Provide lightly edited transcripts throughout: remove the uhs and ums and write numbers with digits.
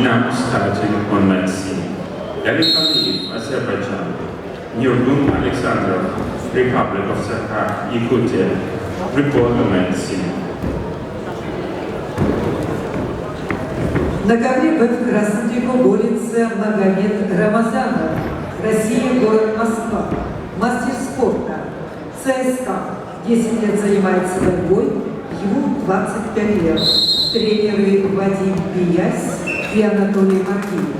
now starting on men's scene. Ali Khaliv, Azerbaijan. Nurgun Alexandrov, Republic of Sakha, Yakutia, report on men's scene. На ковре в красном трико борется Магомед Рамазанов, Россия, город Москва, мастер спорта, ЦСКА, 10 лет занимается борьбой, ему 25 лет. Тренеры Вадим Биясь и Анатолий Маркиев.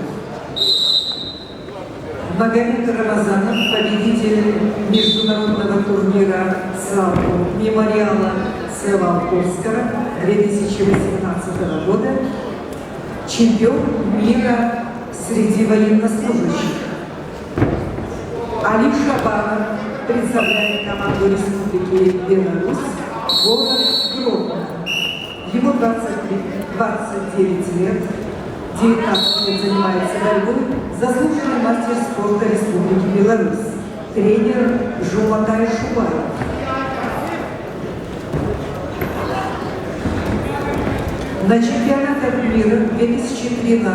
Магомед Рамазанов, победитель международного турнира мемориала Циолковского 2018 года, чемпион мира среди военнослужащих. Али Шабанов представляет команду Республики Беларусь, город Гродно. Ему 29 лет, 19 лет занимается борьбой, заслуженный мастер спорта Республики Беларусь, тренер Жуматай Шубаев. На чемпионатах мира 2013,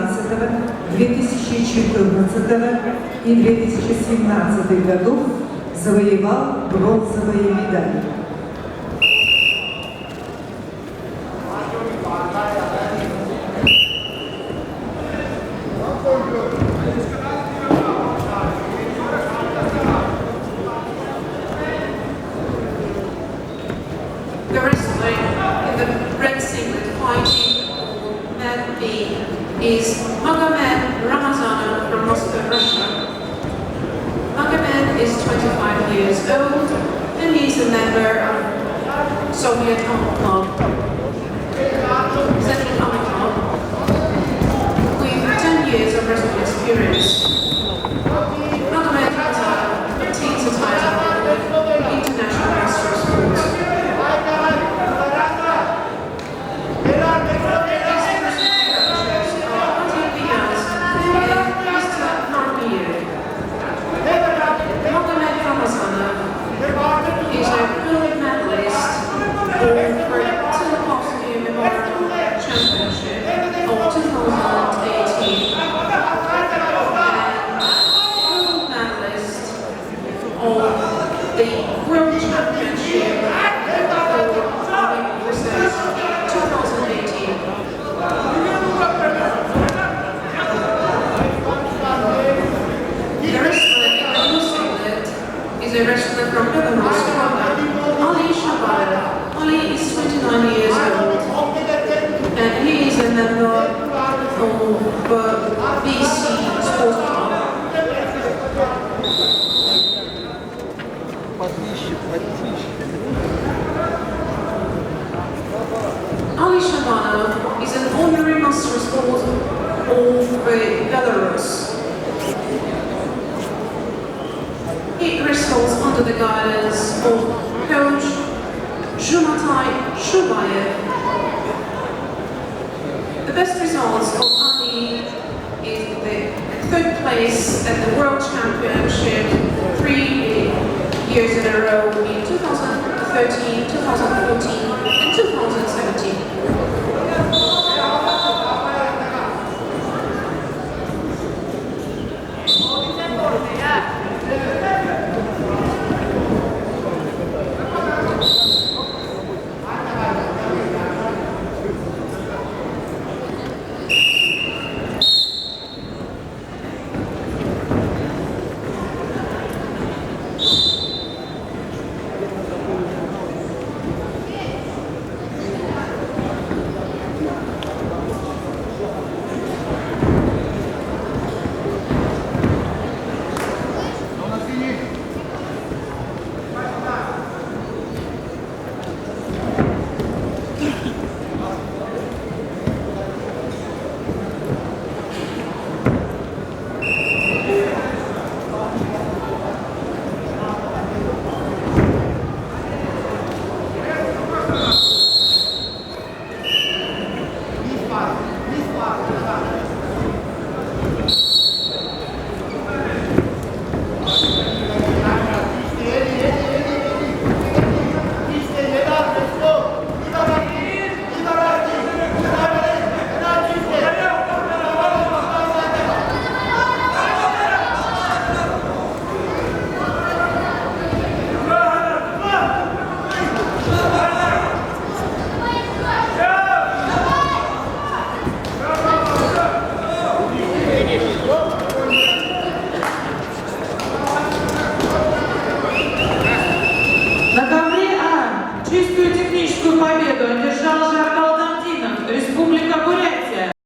2014 и 2017 годов завоевал бронзовые медали. The wrestler in the red singlet fighting for man B is Magomed Ramazanov from Moscow, Russia. Magomed is 25 years old and he is a member of Soviet Army Club, Central Army Club, with 10 years of wrestling experience. Magomed Ramazanov obtains the title of International Master of Sports. A wrestler from Belarus, Ali Shabayev. Ali is 29 years old and he is a member of BC Sports Club. Ali Shabayev is an honorary master of sport of Belarus. He wrestles under the guidance of coach Zhumatai Shubayev. The best results of Ali is the third place at the World Championship 3 years in a row in 2013, 2014